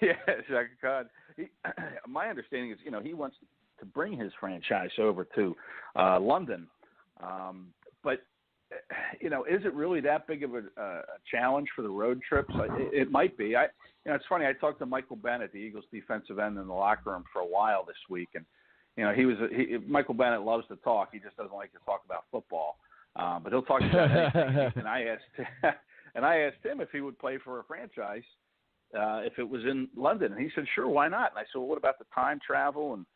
Yeah, Shaka Khan. My understanding is, he wants to bring his franchise over to London. But, is it really that big of a challenge for the road trips? It might be. It's funny. I talked to Michael Bennett, the Eagles defensive end, in the locker room for a while this week, and Michael Bennett loves to talk. He just doesn't like to talk about football, but he'll talk about anything. And I asked him if he would play for a franchise if it was in London, and he said, "Sure, why not?" And I said, "Well, what about the time travel and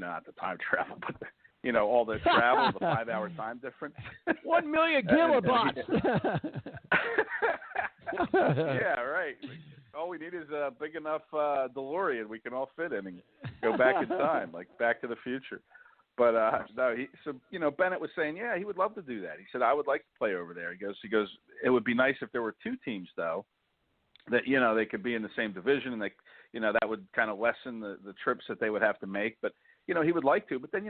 not the time travel, but all the travel, the 5-hour time difference." 1 million kilobytes. Yeah, right. All we need is a big enough DeLorean we can all fit in and go back in time, like Back to the Future. But no, Bennett was saying, yeah, he would love to do that. He said, I would like to play over there. He goes, it would be nice if there were two teams though, that they could be in the same division, and that would kind of lessen the trips that they would have to make. But he would like to. But then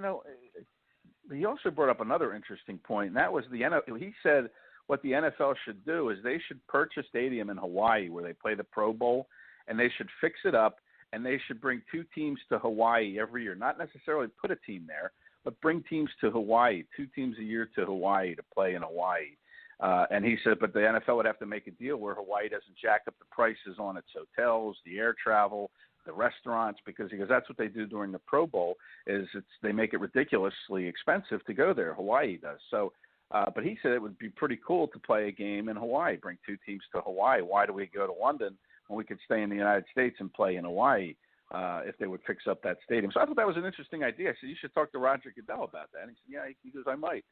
he also brought up another interesting point, and that was he said what the NFL should do is they should purchase a stadium in Hawaii where they play the Pro Bowl, and they should fix it up, and they should bring two teams to Hawaii every year. Not necessarily put a team there, but bring teams to Hawaii, 2 teams a year to Hawaii to play in Hawaii. And he said, but the NFL would have to make a deal where Hawaii doesn't jack up the prices on its hotels, the air travel, the restaurants, because he goes, that's what they do during the Pro Bowl is they make it ridiculously expensive to go there. Hawaii does. So, but he said it would be pretty cool to play a game in Hawaii, bring 2 teams to Hawaii. Why do we go to London when we could stay in the United States and play in Hawaii if they would fix up that stadium? So I thought that was an interesting idea. I said, you should talk to Roger Goodell about that. And he said, yeah, he goes, I might.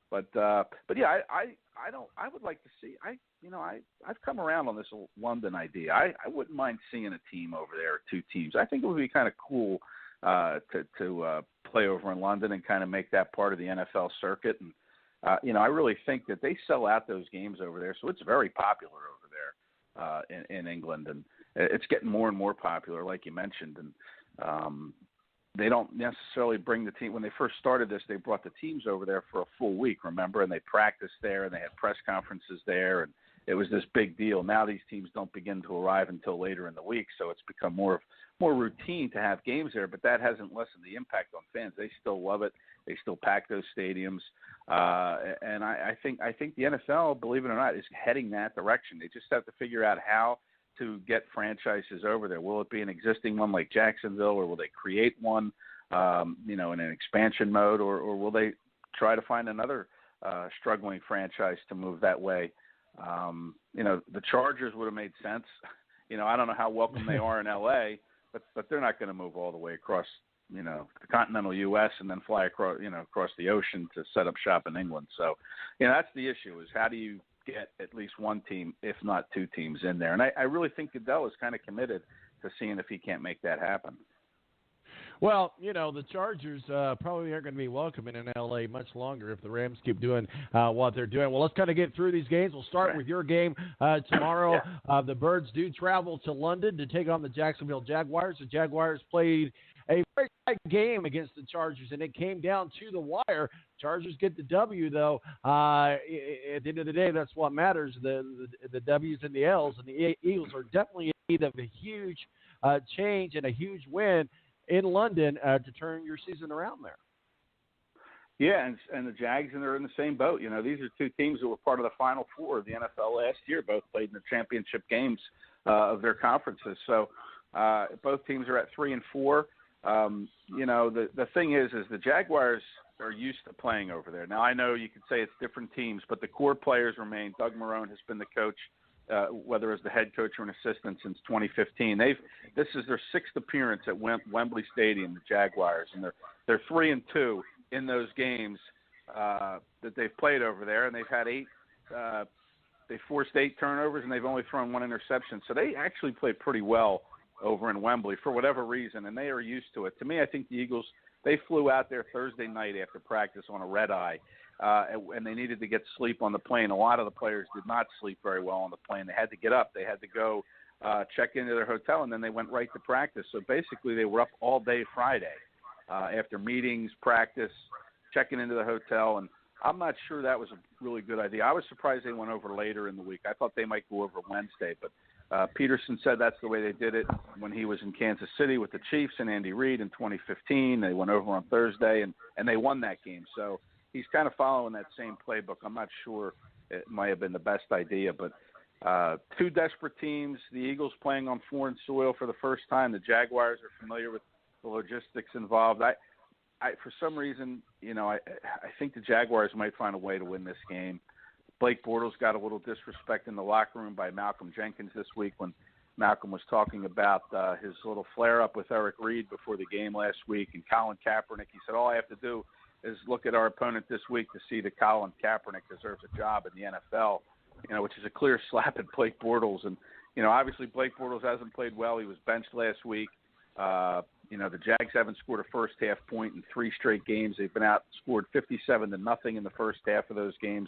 But yeah, I would like to see. I've come around on this London idea. I wouldn't mind seeing a team over there, 2 teams. I think it would be kind of cool to play over in London and kind of make that part of the NFL circuit. And I really think that they sell out those games over there, so it's very popular over there in England, and it's getting more and more popular, like you mentioned. And they don't necessarily bring the team. When they first started this, they brought the teams over there for a full week, remember? And they practiced there, and they had press conferences there, and it was this big deal. Now these teams don't begin to arrive until later in the week, so it's become more routine to have games there, but that hasn't lessened the impact on fans. They still love it. They still pack those stadiums. And I think the NFL, believe it or not, is heading that direction. They just have to figure out how to get franchises over there. Will it be an existing one like Jacksonville, or will they create one, in an expansion mode, or will they try to find another struggling franchise to move that way? The Chargers would have made sense. I don't know how welcome they are in L.A., but they're not going to move all the way across, the continental U.S. and then fly across the ocean to set up shop in England. So, that's the issue, is how do you get at least one team, if not 2 teams in there? And I really think Goodell is kind of committed to seeing if he can't make that happen. Well, the Chargers probably aren't going to be welcome in L.A. much longer if the Rams keep doing what they're doing. Well, let's kind of get through these games. We'll start with your game tomorrow. Yeah. The Birds do travel to London to take on the Jacksonville Jaguars. The Jaguars played a very tight game against the Chargers, and it came down to the wire. Chargers get the W, though. At the end of the day, that's what matters, the W's and the L's. And the Eagles are definitely in need of a huge change and a huge win in London to turn your season around there. Yeah, and the Jags, and they're in the same boat. These are 2 teams that were part of the Final Four of the NFL last year, both played in the championship games of their conferences. So both teams are at 3-4. The thing is the Jaguars are used to playing over there. Now, I know you could say it's different teams, but the core players remain. Doug Marrone has been the coach, whether as the head coach or an assistant, since 2015. This is their 6th appearance at Wembley Stadium, the Jaguars, and they're 3-2 in those games that they've played over there, and they've had 8. They forced 8 turnovers, and they've only thrown 1 interception. So they actually played pretty well over in Wembley for whatever reason, and they are used to it. To me, I think the Eagles, they flew out there Thursday night after practice on a red eye, and they needed to get sleep on the plane. A lot of the players did not sleep very well on the plane. They had to get up. They had to go check into their hotel, and then they went right to practice. So basically they were up all day Friday after meetings, practice, checking into the hotel, and I'm not sure that was a really good idea. I was surprised they went over later in the week. I thought they might go over Wednesday, but Peterson said that's the way they did it when he was in Kansas City with the Chiefs and Andy Reid in 2015. They went over on Thursday, and they won that game. So he's kind of following that same playbook. I'm not sure it might have been the best idea, but two desperate teams, the Eagles playing on foreign soil for the first time. The Jaguars are familiar with the logistics involved. I for some reason, I think the Jaguars might find a way to win this game. Blake Bortles got a little disrespect in the locker room by Malcolm Jenkins this week when Malcolm was talking about his little flare-up with Eric Reid before the game last week. And Colin Kaepernick, he said, all I have to do is look at our opponent this week to see that Colin Kaepernick deserves a job in the NFL, which is a clear slap at Blake Bortles. And, obviously Blake Bortles hasn't played well. He was benched last week. The Jags haven't scored a first-half point in 3 straight games. They've been outscored 57-0 in the first half of those games.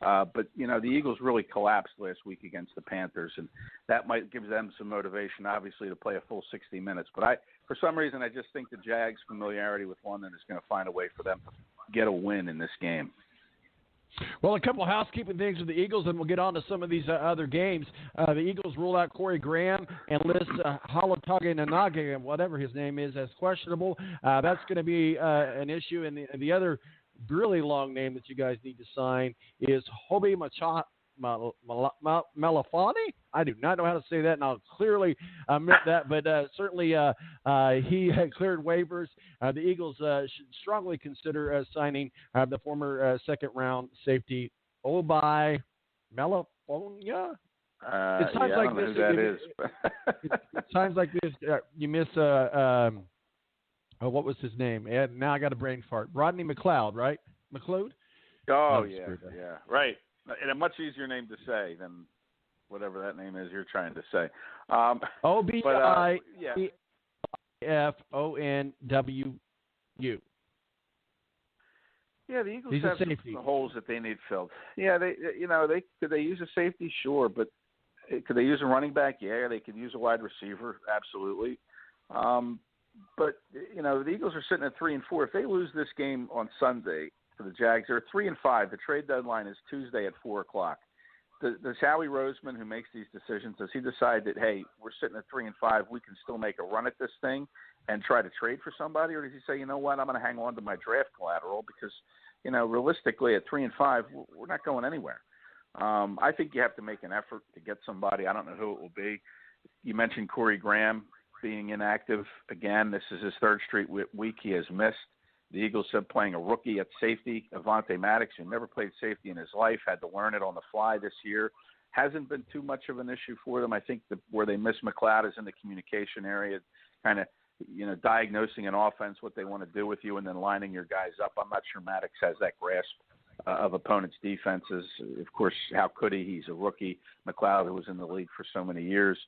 But the Eagles really collapsed last week against the Panthers, and that might give them some motivation, obviously, to play a full 60 minutes. But for some reason, I just think the Jags' familiarity with London is going to find a way for them to get a win in this game. Well, a couple of housekeeping things with the Eagles, and we'll get on to some of these other games. The Eagles rule out Corey Graham and list Halatagenanage, whatever his name is, as questionable. That's going to be an issue. And the other really long name that you guys need to sign is Hobi Malafani. I do not know how to say that, and I'll clearly admit that, but certainly he had cleared waivers. The Eagles should strongly consider signing the former second-round safety Aweigh Malafonia. It sounds like I don't know who that is. It sounds like this. You miss what was his name? Now I got a brain fart. Rodney McLeod, right? McLeod? Oh, yeah, right. And a much easier name to say than whatever that name is you're trying to say. Obifonwu. Yeah, the Eagles have some holes that they need filled. Yeah, could they use a safety? Sure, but could they use a running back? Yeah, they could use a wide receiver. Absolutely. But the Eagles are sitting at 3-4. If they lose this game on Sunday for the Jags, they're 3-5. The trade deadline is Tuesday at 4:00. Does Howie Roseman, who makes these decisions, does he decide that, hey, we're sitting at 3-5, we can still make a run at this thing and try to trade for somebody, or does he say, you know what, I'm going to hang on to my draft collateral because, realistically at 3-5, we're not going anywhere. I think you have to make an effort to get somebody. I don't know who it will be. You mentioned Corey Graham being inactive again. This is his 3rd straight week he has missed. The Eagles said playing a rookie at safety, Avonte Maddox, who never played safety in his life, had to learn it on the fly this year. Hasn't been too much of an issue for them. I think where they miss McLeod is in the communication area, kind of, diagnosing an offense, what they want to do with you, and then lining your guys up. I'm not sure Maddox has that grasp of opponents' defenses. Of course, how could he? He's a rookie. McLeod, who was in the league for so many years.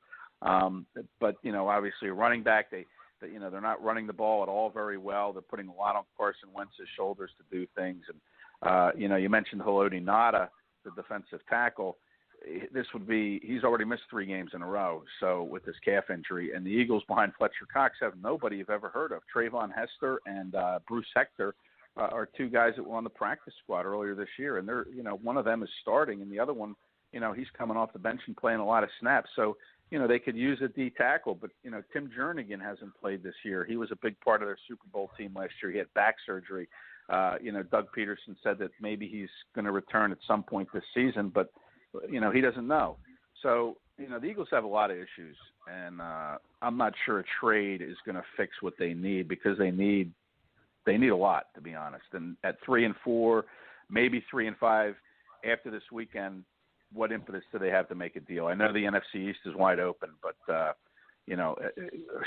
But obviously a running back, they're not running the ball at all very well. They're putting a lot on Carson Wentz's shoulders to do things. And, you mentioned Haloti Ngata, the defensive tackle. He's already missed 3 games in a row. So with this calf injury, and the Eagles behind Fletcher Cox have nobody you've ever heard of. Trayvon Hester and Bruce Hector are 2 guys that were on the practice squad earlier this year. And they're, one of them is starting and the other one, he's coming off the bench and playing a lot of snaps. So, they could use a D tackle, but, Tim Jernigan hasn't played this year. He was a big part of their Super Bowl team last year. He had back surgery. Doug Peterson said that maybe he's going to return at some point this season, but, he doesn't know. So, the Eagles have a lot of issues, and I'm not sure a trade is going to fix what they need because they need a lot, to be honest. And at 3-4, maybe 3-5 after this weekend, what impetus do they have to make a deal? I know the NFC East is wide open, but,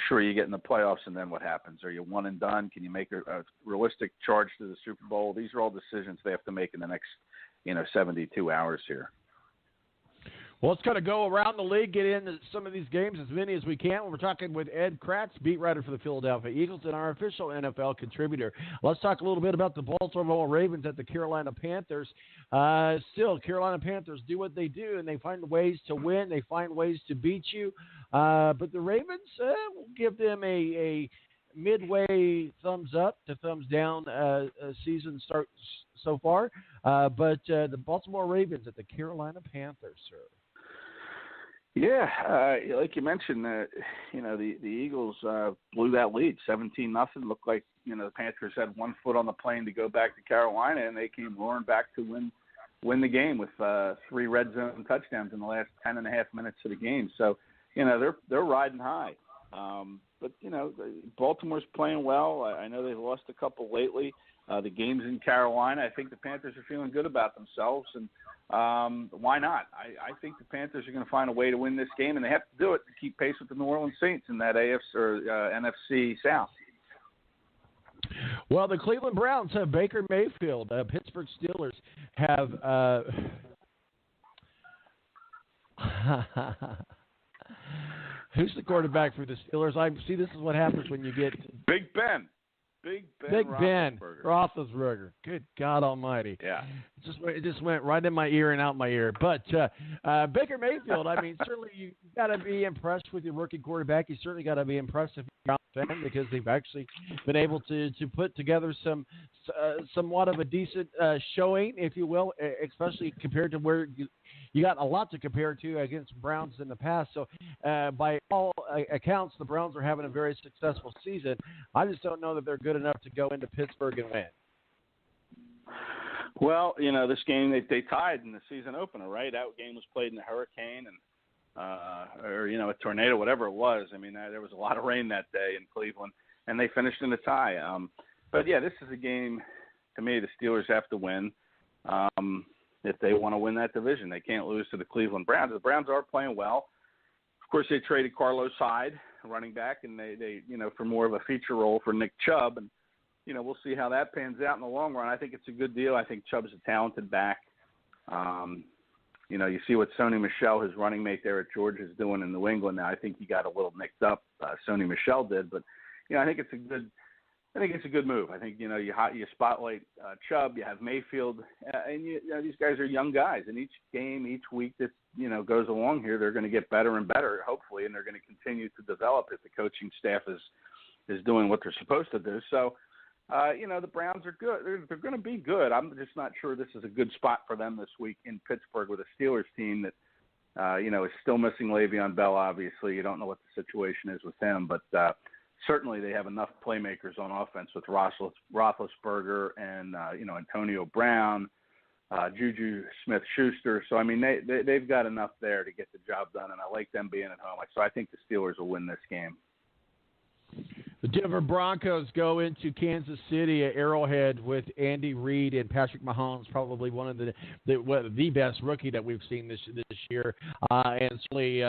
sure, you get in the playoffs, and then what happens? Are you one and done? Can you make a realistic charge to the Super Bowl? These are all decisions they have to make in the next, 72 hours here. Well, let's kind of go around the league, get into some of these games, as many as we can. We're talking with ed-kracz, beat writer for the Philadelphia Eagles, and our official NFL contributor. Let's talk a little bit about the Baltimore Ravens at the Carolina Panthers. Still, Carolina Panthers do what they do, and they find ways to win. They find ways to beat you. But the Ravens, will give them a midway thumbs up to thumbs down season start so far. But the Baltimore Ravens at the Carolina Panthers, sir. Yeah, like you mentioned, the Eagles blew that lead, 17-0. Looked like the Panthers had one foot on the plane to go back to Carolina, and they came roaring back to win the game with 3 red zone touchdowns in the last 10.5 minutes of the game. So they're riding high. But Baltimore's playing well. I know they've lost a couple lately. The game's in Carolina. I think the Panthers are feeling good about themselves, and why not? I think the Panthers are going to find a way to win this game, and they have to do it to keep pace with the New Orleans Saints in that AFC or NFC South. Well, the Cleveland Browns have Baker Mayfield. Pittsburgh Steelers have who's the quarterback for the Steelers? I see. This is what happens when you get Big Ben. Big Ben Roethlisberger. Good God Almighty! Yeah, it just went right in my ear and out my ear. But Baker Mayfield, I mean, certainly you got to be impressed with your rookie quarterback. You certainly got to be impressed if you're a fan because they've actually been able to put together somewhat of a decent showing, if you will, especially compared to where you got a lot to compare to against Browns in the past. So by all accounts, the Browns are having a very successful season. I just don't know that they're good enough to go into Pittsburgh and win. Well, this game they tied in the season opener, right? That game was played in a hurricane or a tornado, whatever it was. I mean, there was a lot of rain that day in Cleveland, and they finished in a tie. But yeah, this is a game to me the Steelers have to win. If they want to win that division, they can't lose to the Cleveland Browns. The Browns are playing well. Of course, they traded Carlos Hyde, running back, and they for more of a feature role for Nick Chubb, and we'll see how that pans out in the long run. I think it's a good deal. I think Chubb's a talented back. You see what Sony Michel, his running mate there at Georgia, is doing in New England now. I think he got a little nicked up. Sony Michel did, but I think it's a good move. I think you spotlight Chubb, you have Mayfield, and these guys are young guys. And each game, each week that goes along here, they're going to get better and better, hopefully, and they're going to continue to develop if the coaching staff is doing what they're supposed to do. So, the Browns are good. They're going to be good. I'm just not sure this is a good spot for them this week in Pittsburgh with a Steelers team that is still missing Le'Veon Bell. Obviously, you don't know what the situation is with him, but certainly they have enough playmakers on offense with Roethlisberger and, Antonio Brown, Juju Smith-Schuster. So, I mean, they've got enough there to get the job done, and I like them being at home. So I think the Steelers will win this game. The Denver Broncos go into Kansas City at Arrowhead with Andy Reid and Patrick Mahomes, probably one of the best rookie that we've seen this year, and certainly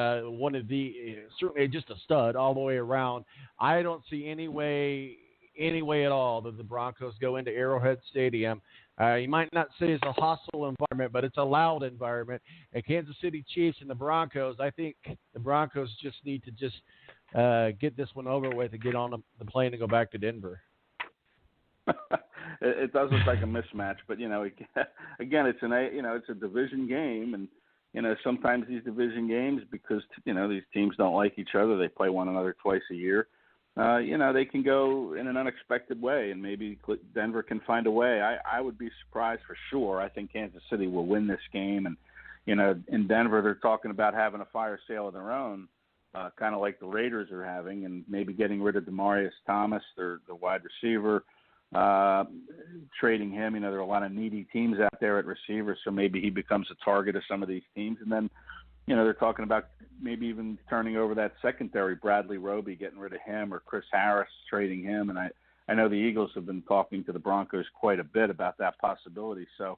certainly just a stud all the way around. I don't see any way at all that the Broncos go into Arrowhead Stadium. You might not say it's a hostile environment, but it's a loud environment. And Kansas City Chiefs and the Broncos, I think the Broncos just need to get this one over with and get on the plane and go back to Denver. It does look like a mismatch, but again, it's a division game, and sometimes these division games, because these teams don't like each other, they play one another twice a year. They can go in an unexpected way, and maybe Denver can find a way. I would be surprised for sure. I think Kansas City will win this game, and in Denver they're talking about having a fire sale of their own. Kind of like the Raiders are having, and maybe getting rid of Demaryius Thomas, the wide receiver, trading him. There are a lot of needy teams out there at receiver, so maybe he becomes a target of some of these teams. And then, they're talking about maybe even turning over that secondary, Bradley Roby, getting rid of him, or Chris Harris, trading him. And I know the Eagles have been talking to the Broncos quite a bit about that possibility. So,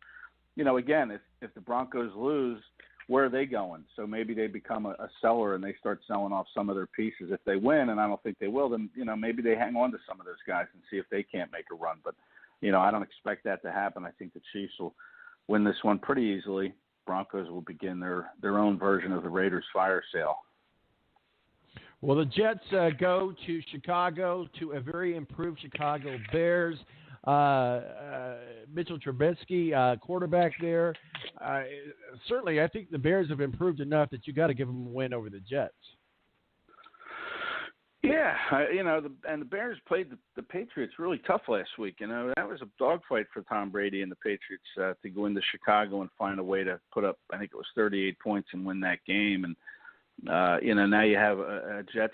again, if the Broncos lose, where are they going? So maybe they become a seller and they start selling off some of their pieces. If they win, and I don't think they will, then, maybe they hang on to some of those guys and see if they can't make a run. But, I don't expect that to happen. I think the Chiefs will win this one pretty easily. Broncos will begin their own version of the Raiders fire sale. Well, the Jets go to Chicago, to a very improved Chicago Bears. Mitchell Trubisky, quarterback there. Certainly, I think the Bears have improved enough that you got to give them a win over the Jets. Yeah, and the Bears played the Patriots really tough last week. That was a dogfight for Tom Brady and the Patriots to go into Chicago and find a way to put up, I think it was 38 points and win that game. And Now you have a Jets